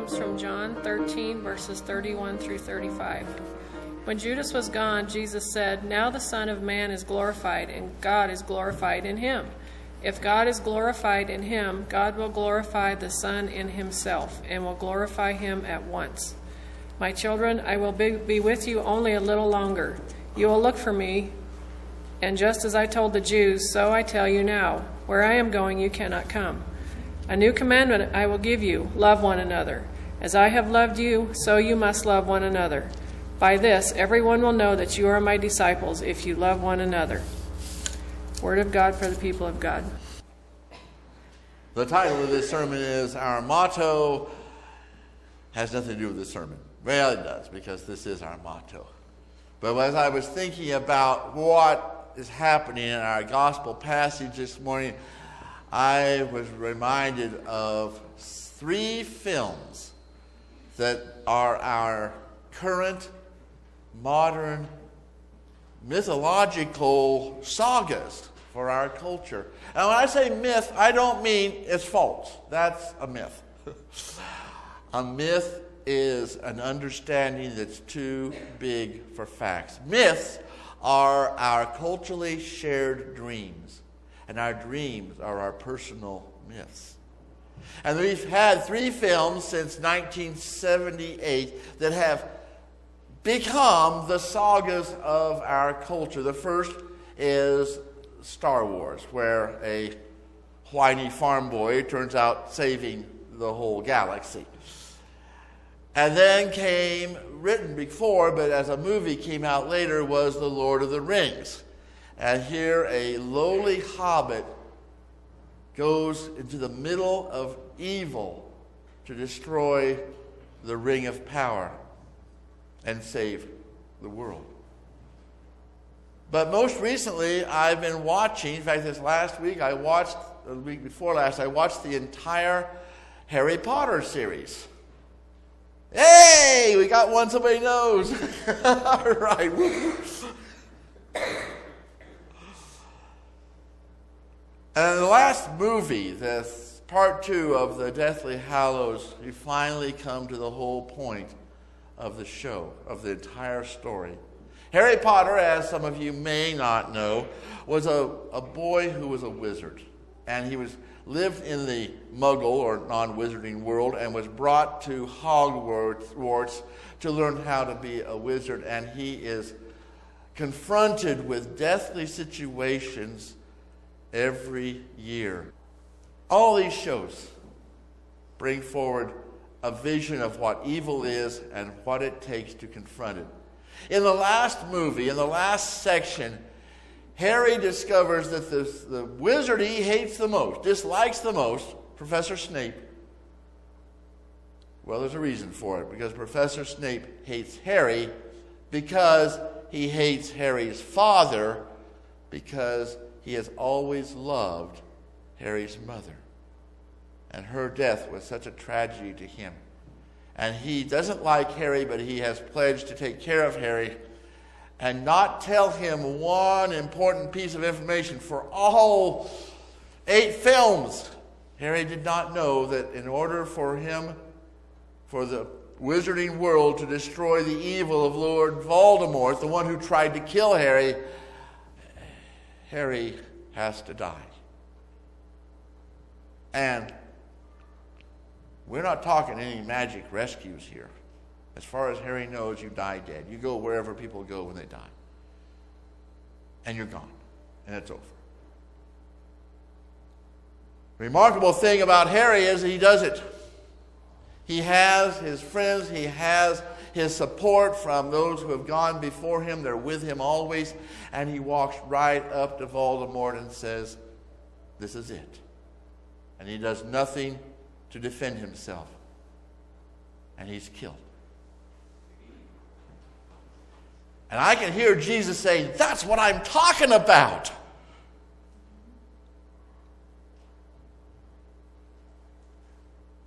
comes from John 13, verses 31 through 35. When Judas was gone, Jesus said, "Now the Son of Man is glorified, and God is glorified in him. If God is glorified in him, God will glorify the Son in himself, and will glorify him at once. My children, I will be with you only a little longer. You will look for me, and just as I told the Jews, so I tell you now, where I am going you cannot come. A new commandment I will give you, love one another. As I have loved you, so you must love one another. By this, everyone will know that you are my disciples if you love one another." Word of God for the people of God. The title of this sermon is Our Motto. Has nothing to do with the sermon. Well, it does, because this is our motto. But as I was thinking about what is happening in our gospel passage this morning, I was reminded of 3 films that are our current modern mythological sagas for our culture. And when I say myth, I don't mean it's false. That's a myth. A myth is an understanding that's too big for facts. Myths are our culturally shared dreams, and our dreams are our personal myths. And we've had 3 films since 1978 that have become the sagas of our culture. The first is Star Wars, where a whiny farm boy turns out saving the whole galaxy. And then came, written before, but as a movie came out later, was The Lord of the Rings. And here a lowly hobbit goes into the middle of evil to destroy the Ring of Power and save the world. But most recently, I've been watching, in fact, the week before last, I watched the entire Harry Potter series. Hey, we got one somebody knows. All right. And the last movie, the part 2 of the Deathly Hallows, we finally come to the whole point of the show, of the entire story. Harry Potter, as some of you may not know, was a boy who was a wizard. And he lived in the Muggle or non-wizarding world and was brought to Hogwarts to learn how to be a wizard. And he is confronted with deathly situations every year. All these shows bring forward a vision of what evil is and what it takes to confront it. In the last movie, in the last section, Harry discovers that the wizard he hates the most, dislikes the most, Professor Snape. Well, there's a reason for it, because Professor Snape hates Harry because he hates Harry's father, because he has always loved Harry's mother. And her death was such a tragedy to him. And he doesn't like Harry, but he has pledged to take care of Harry and not tell him one important piece of information for all 8 films. Harry did not know that in order for the wizarding world to destroy the evil of Lord Voldemort, the one who tried to kill Harry, Harry has to die. And we're not talking any magic rescues here. As far as Harry knows, you die dead. You go wherever people go when they die. And you're gone. And it's over. The remarkable thing about Harry is that he does it. He has his friends. He has his support from those who have gone before him. They're with him always. And he walks right up to Voldemort and says, "This is it." And he does nothing to defend himself. And he's killed. And I can hear Jesus saying, "That's what I'm talking about."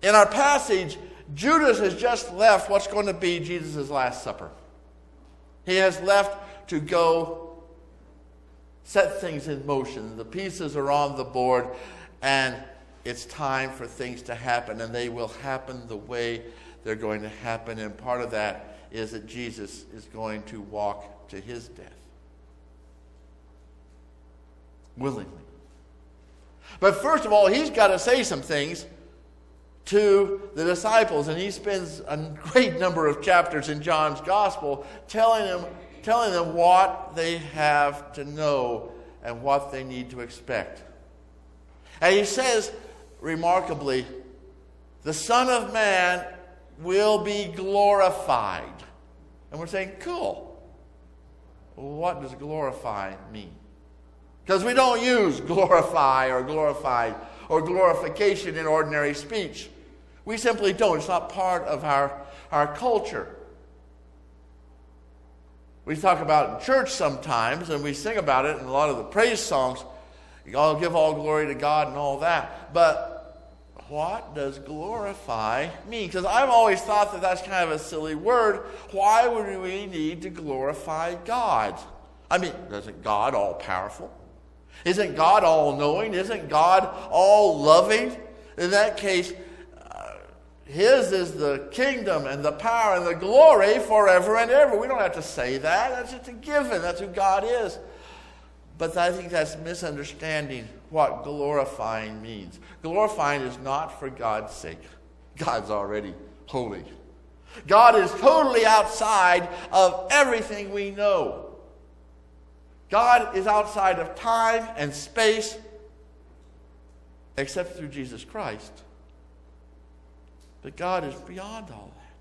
In our passage, Judas has just left what's going to be Jesus' Last Supper. He has left to go set things in motion. The pieces are on the board, and it's time for things to happen, and they will happen the way they're going to happen. And part of that is that Jesus is going to walk to his death. Willingly. But first of all, he's got to say some things to the disciples. And he spends a great number of chapters in John's gospel telling them what they have to know and what they need to expect. And he says, remarkably, the Son of Man will be glorified. And we're saying, cool. What does glorify mean? Because we don't use glorify or glorified or glorification in ordinary speech. We simply don't. It's not part of our culture. We talk about it in church sometimes, and we sing about it in a lot of the praise songs. I'll give all glory to God and all that. But what does glorify mean? Because I've always thought that that's kind of a silly word. Why would we need to glorify God? I mean, isn't God all powerful? Isn't God all knowing? Isn't God all loving? In that case, his is the kingdom and the power and the glory forever and ever. We don't have to say that. That's just a given. That's who God is. But I think that's misunderstanding what glorifying means. Glorifying is not for God's sake. God's already holy. God is totally outside of everything we know. God is outside of time and space, except through Jesus Christ. But God is beyond all that.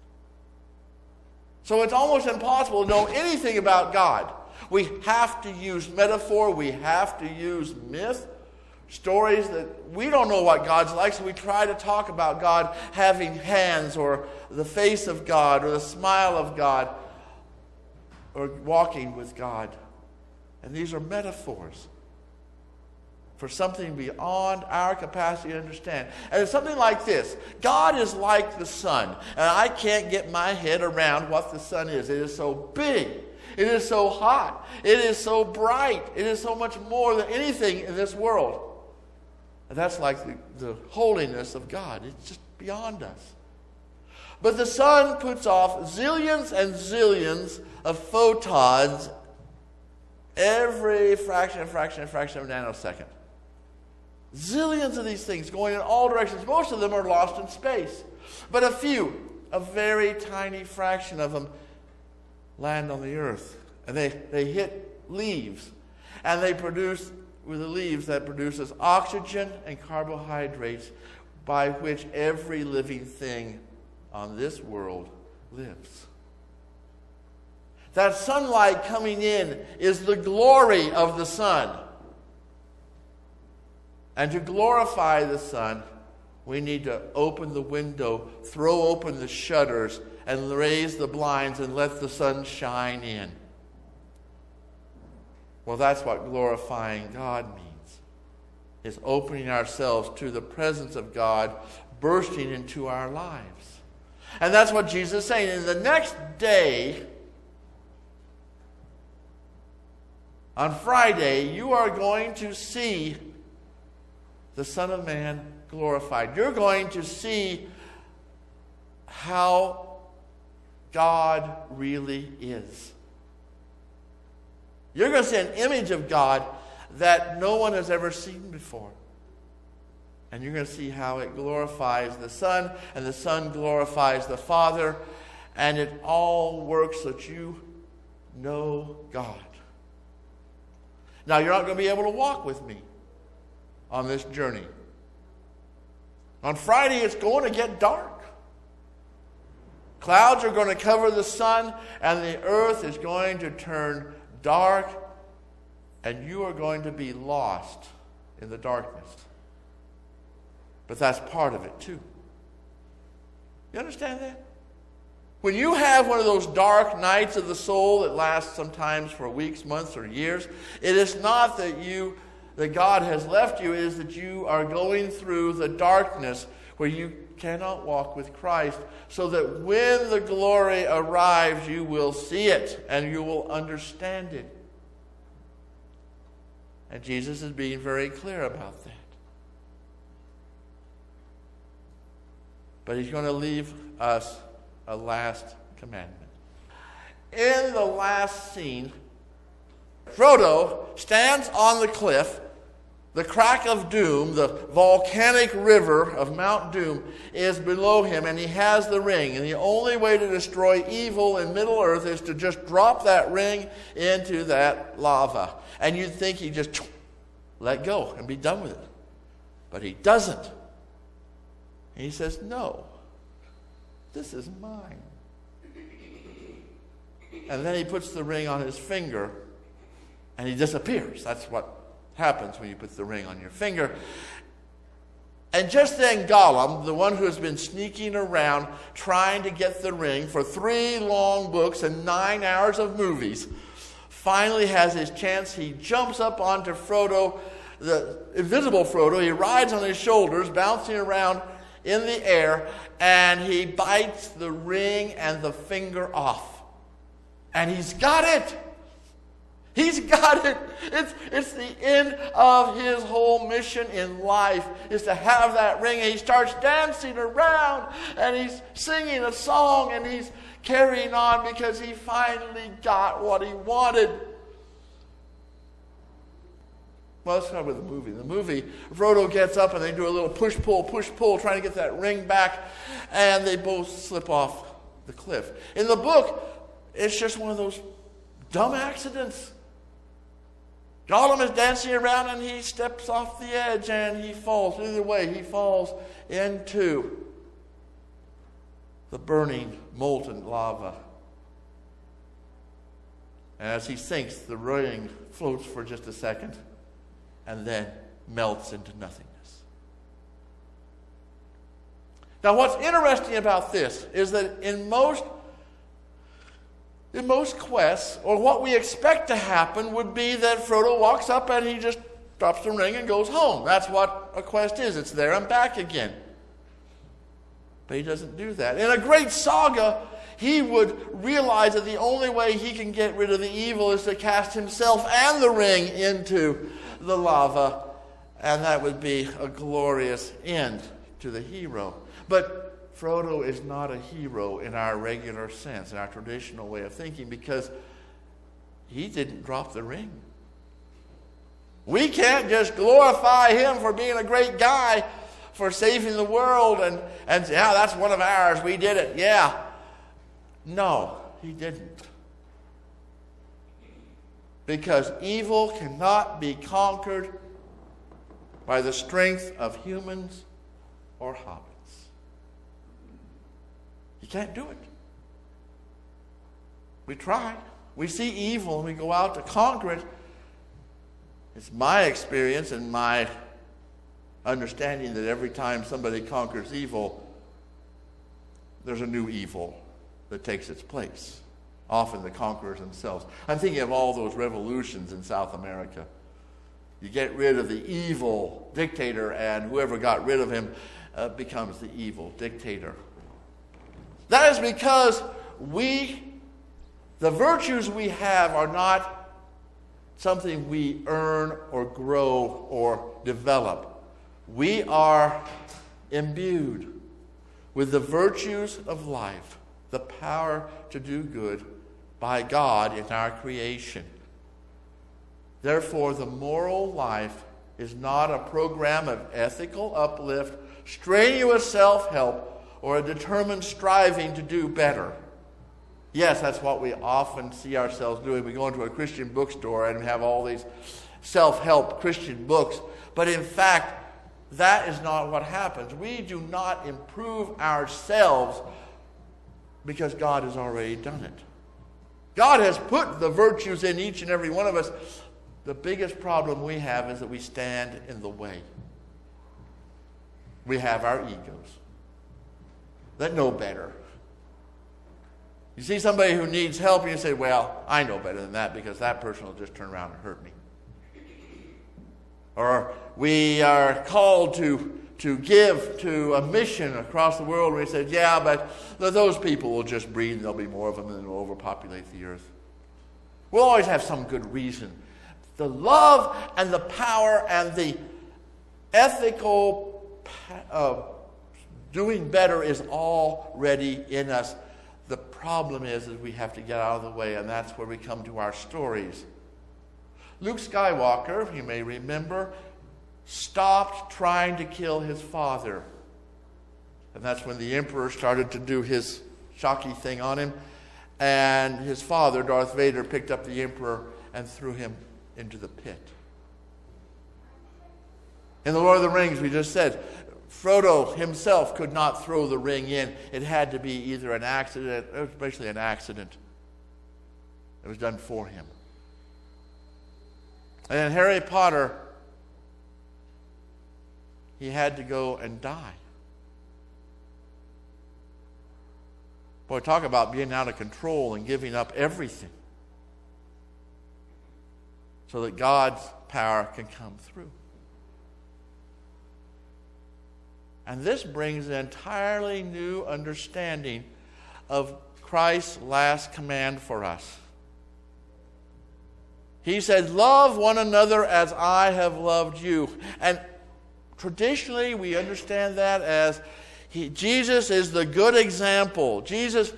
So it's almost impossible to know anything about God. We have to use metaphor. We have to use myth, stories that we don't know what God's like, so we try to talk about God having hands or the face of God or the smile of God or walking with God. And these are metaphors for something beyond our capacity to understand. And it's something like this. God is like the sun. And I can't get my head around what the sun is. It is so big. It is so hot. It is so bright. It is so much more than anything in this world. And that's like the holiness of God. It's just beyond us. But the sun puts off zillions and zillions of photons every fraction of a nanosecond. Zillions of these things going in all directions. Most of them are lost in space. But a very tiny fraction of them land on the earth. And they hit leaves. And they produce, with the leaves, that produces oxygen and carbohydrates by which every living thing on this world lives. That sunlight coming in is the glory of the sun. And to glorify the sun, we need to open the window, throw open the shutters, and raise the blinds and let the sun shine in. Well, that's what glorifying God means. Is opening ourselves to the presence of God bursting into our lives. And that's what Jesus is saying. In the next day, on Friday, you are going to see the Son of Man glorified. You're going to see how God really is. You're going to see an image of God that no one has ever seen before. And you're going to see how it glorifies the Son, and the Son glorifies the Father, and it all works so that you know God. Now, you're not going to be able to walk with me on this journey. On Friday, it's going to get dark. Clouds are going to cover the sun, and the earth is going to turn dark, and you are going to be lost in the darkness. But that's part of it, too. You understand that? When you have one of those dark nights of the soul that lasts sometimes for weeks, months, or years, it is not that God has left you. It is that you are going through the darkness where you cannot walk with Christ, so that when the glory arrives, you will see it and you will understand it. And Jesus is being very clear about that. But he's going to leave us a last commandment. In the last scene, Frodo stands on the cliff. The crack of doom, the volcanic river of Mount Doom, is below him, and he has the ring. And the only way to destroy evil in Middle-earth is to just drop that ring into that lava. And you'd think he'd just let go and be done with it. But he doesn't. And he says, no, this is mine. And then he puts the ring on his finger, and he disappears. That's what happens when you put the ring on your finger. And just then Gollum, the one who has been sneaking around trying to get the ring for 3 long books and 9 hours of movies, finally has his chance. He jumps up onto Frodo, the invisible Frodo. He rides on his shoulders, bouncing around in the air, and he bites the ring and the finger off. And he's got it. He's got it. It's the end of his whole mission in life, is to have that ring. And he starts dancing around, and he's singing a song, and he's carrying on because he finally got what he wanted. Well, let's start with the movie. In the movie, Frodo gets up, and they do a little push-pull, trying to get that ring back, and they both slip off the cliff. In the book, it's just one of those dumb accidents. Gollum is dancing around, and he steps off the edge, and he falls. Either way, he falls into the burning, molten lava. And as he sinks, the ring floats for just a second and then melts into nothingness. Now, what's interesting about this is that in most quests, or what we expect to happen, would be that Frodo walks up and he just drops the ring and goes home. That's what a quest is. It's there and back again. But he doesn't do that. In a great saga, he would realize that the only way he can get rid of the evil is to cast himself and the ring into the lava, and that would be a glorious end to the hero. But Frodo is not a hero in our regular sense, in our traditional way of thinking, because he didn't drop the ring. We can't just glorify him for being a great guy, for saving the world, and say, yeah, that's one of ours, we did it, yeah. No, he didn't. Because evil cannot be conquered by the strength of humans or hobbits. You can't do it. We try. We see evil and we go out to conquer it. It's my experience and my understanding that every time somebody conquers evil, there's a new evil that takes its place. Often the conquerors themselves. I'm thinking of all those revolutions in South America. You get rid of the evil dictator, and whoever got rid of him becomes the evil dictator. That is because the virtues we have are not something we earn or grow or develop. We are imbued with the virtues of life, the power to do good by God in our creation. Therefore, the moral life is not a program of ethical uplift, strenuous self-help, or a determined striving to do better. Yes, that's what we often see ourselves doing. We go into a Christian bookstore and we have all these self-help Christian books. But in fact, that is not what happens. We do not improve ourselves because God has already done it. God has put the virtues in each and every one of us. The biggest problem we have is that we stand in the way. We have our egos that know better. You see somebody who needs help and you say, well, I know better than that because that person will just turn around and hurt me. Or we are called to give to a mission across the world, and we say, yeah, but those people will just breed and there'll be more of them and they'll overpopulate the earth. We'll always have some good reason. The love and the power and the ethical doing better is already in us. The problem is we have to get out of the way, and that's where we come to our stories. Luke Skywalker, you may remember, stopped trying to kill his father. And that's when the Emperor started to do his shocky thing on him. And his father, Darth Vader, picked up the Emperor and threw him into the pit. In The Lord of the Rings, we just said, Frodo himself could not throw the ring in. It had to be either an accident, especially an accident. It was done for him. And in Harry Potter, he had to go and die. Boy, talk about being out of control and giving up everything so that God's power can come through. And this brings an entirely new understanding of Christ's last command for us. He said, love one another as I have loved you. And traditionally, we understand that as Jesus is the good example. Jesus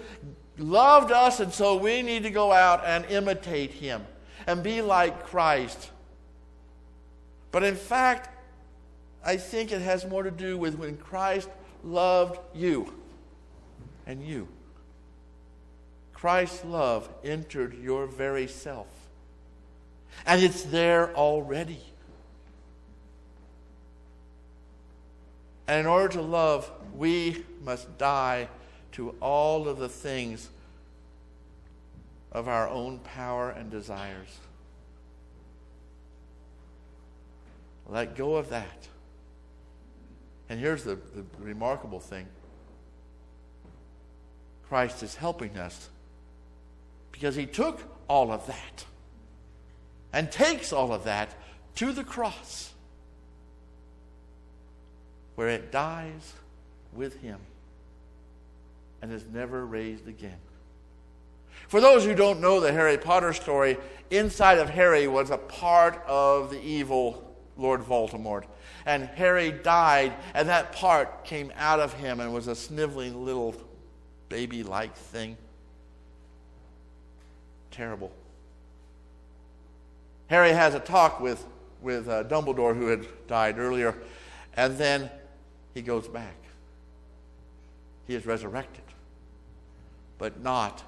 loved us, and so we need to go out and imitate him and be like Christ. But in fact, I think it has more to do with when Christ loved you and you. Christ's love entered your very self. And it's there already. And in order to love, we must die to all of the things of our own power and desires. Let go of that. And here's the remarkable thing. Christ is helping us because he took all of that and takes all of that to the cross, where it dies with him and is never raised again. For those who don't know the Harry Potter story, inside of Harry was a part of the evil Lord Voldemort. And Harry died, and that part came out of him and was a sniveling little baby-like thing. Terrible. Harry has a talk with Dumbledore, who had died earlier, and then he goes back. He is resurrected, but not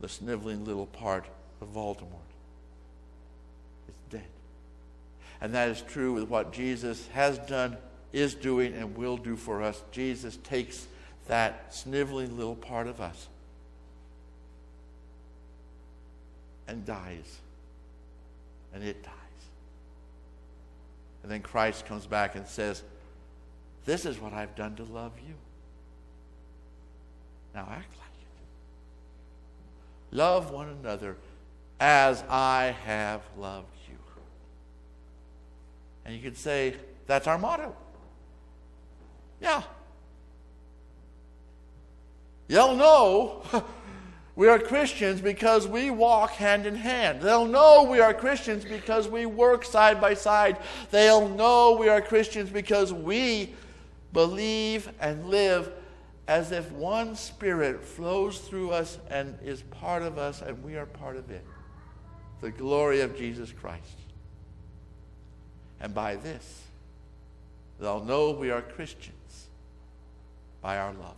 the sniveling little part of Voldemort. It's dead. And that is true with what Jesus has done, is doing, and will do for us. Jesus takes that sniveling little part of us and dies. And it dies. And then Christ comes back and says, this is what I've done to love you. Now act like it. Love one another as I have loved you. And you could say, that's our motto. Yeah. They'll know we are Christians because we walk hand in hand. They'll know we are Christians because we work side by side. They'll know we are Christians because we believe and live as if one Spirit flows through us and is part of us, and we are part of it. The glory of Jesus Christ. And by this, they'll know we are Christians, by our love.